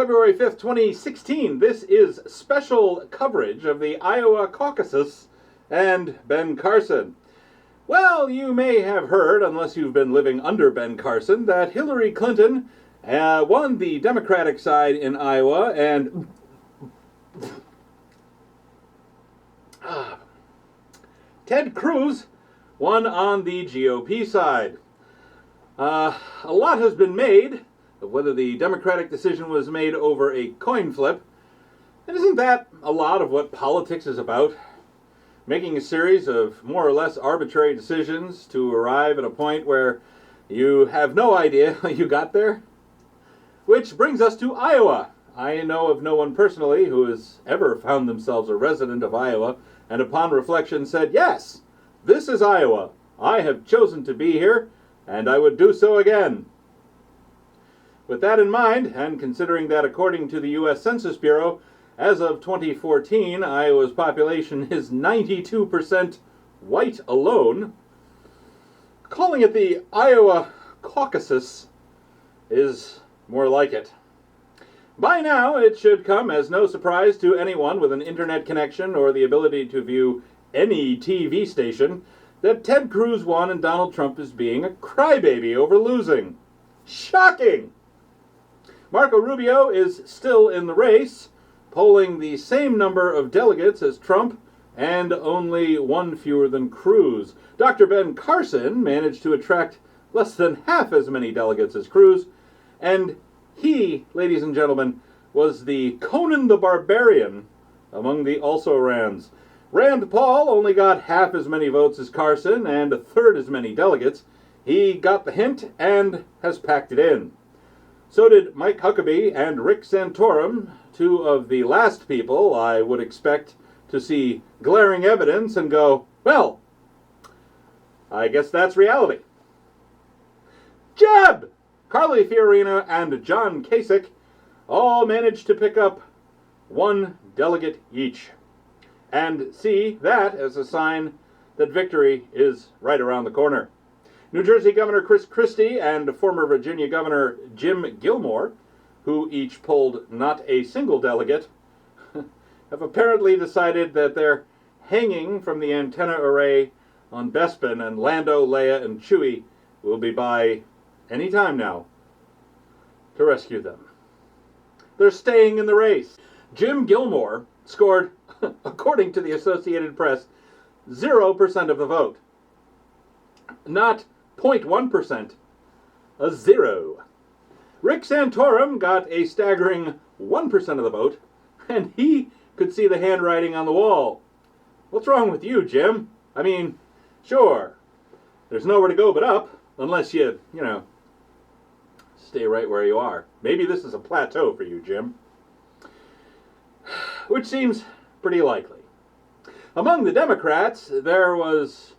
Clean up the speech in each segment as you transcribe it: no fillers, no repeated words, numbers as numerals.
February 5th, 2016. This is special coverage of the Iowa Caucasus and Ben Carson. Well, you may have heard, unless you've been living under Ben Carson, that Hillary Clinton won the Democratic side in Iowa, and Ted Cruz won on the GOP side. A lot has been made of whether the Democratic decision was made over a coin flip. And isn't that a lot of what politics is about? Making a series of more or less arbitrary decisions to arrive at a point where you have no idea how you got there? Which brings us to Iowa. I know of no one personally who has ever found themselves a resident of Iowa and upon reflection said, yes, this is Iowa. I have chosen to be here, and I would do so again. With that in mind, and considering that according to the U.S. Census Bureau, as of 2014, Iowa's population is 92% white alone, calling it the Iowa Caucasus is more like it. By now, it should come as no surprise to anyone with an internet connection or the ability to view any TV station that Ted Cruz won and Donald Trump is being a crybaby over losing. Shocking! Marco Rubio is still in the race, polling the same number of delegates as Trump and only one fewer than Cruz. Dr. Ben Carson managed to attract less than half as many delegates as Cruz, and he, ladies and gentlemen, was the Conan the Barbarian among the also-rans. Rand Paul only got half as many votes as Carson and a third as many delegates. He got the hint and has packed it in. So did Mike Huckabee and Rick Santorum, two of the last people I would expect to see glaring evidence and go, well, I guess that's reality. Jeb! Carly Fiorina and John Kasich all managed to pick up one delegate each. And see that as a sign that victory is right around the corner. New Jersey Governor Chris Christie and former Virginia Governor Jim Gilmore, who each polled not a single delegate, have apparently decided that they're hanging from the antenna array on Bespin, and Lando, Leia, and Chewie will be by any time now to rescue them. They're staying in the race. Jim Gilmore scored, according to the Associated Press, 0% of the vote. Not 0.1%, a zero. Rick Santorum got a staggering 1% of the vote, and he could see the handwriting on the wall. What's wrong with you, Jim? I mean, sure, there's nowhere to go but up, unless you stay right where you are. Maybe this is a plateau for you, Jim. Which seems pretty likely. Among the Democrats, there was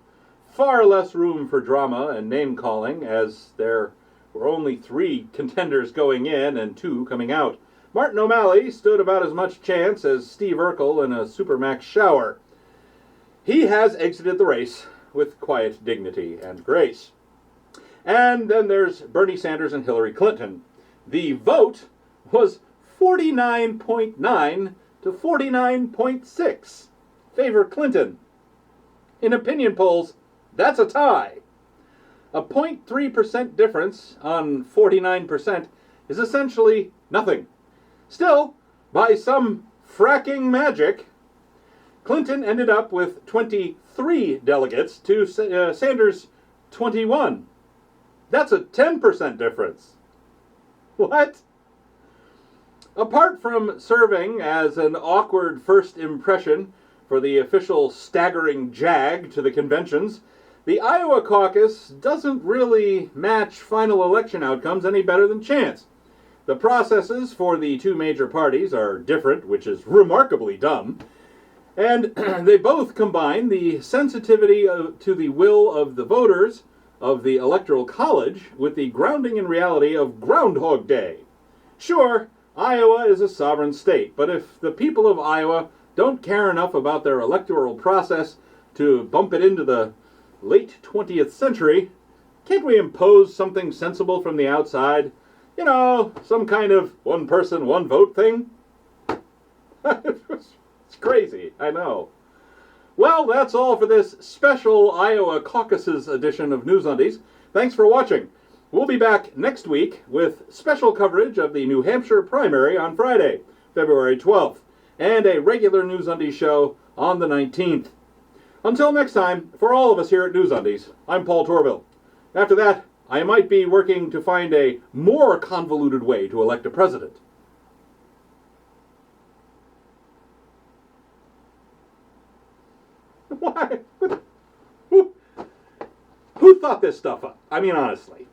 far less room for drama and name-calling, as there were only 3 contenders going in and 2 coming out. Martin O'Malley stood about as much chance as Steve Urkel in a Supermax shower. He has exited the race with quiet dignity and grace. And then there's Bernie Sanders and Hillary Clinton. The vote was 49.9 to 49.6. Favor Clinton. In opinion polls, that's a tie. A 0.3% difference on 49% is essentially nothing. Still, by some fracking magic, Clinton ended up with 23 delegates to Sanders' 21. That's a 10% difference. What? Apart from serving as an awkward first impression for the official staggering jag to the conventions, the Iowa caucus doesn't really match final election outcomes any better than chance. The processes for the 2 major parties are different, which is remarkably dumb, and they both combine the sensitivity to the will of the voters of the Electoral College with the grounding in reality of Groundhog Day. Sure, Iowa is a sovereign state, but if the people of Iowa don't care enough about their electoral process to bump it into the late 20th century, can't we impose something sensible from the outside? You know, some kind of one person, one vote thing. It's crazy, I know. Well, that's all for this special Iowa Caucasus edition of NewsUndies. Thanks for watching. We'll be back next week with special coverage of the New Hampshire primary on Friday, February 12th, and a regular NewsUndies show on the 19th. Until next time, for all of us here at NewsUndies, I'm Paul Torville. After that, I might be working to find a more convoluted way to elect a president. Why? Who thought this stuff up? I mean, honestly.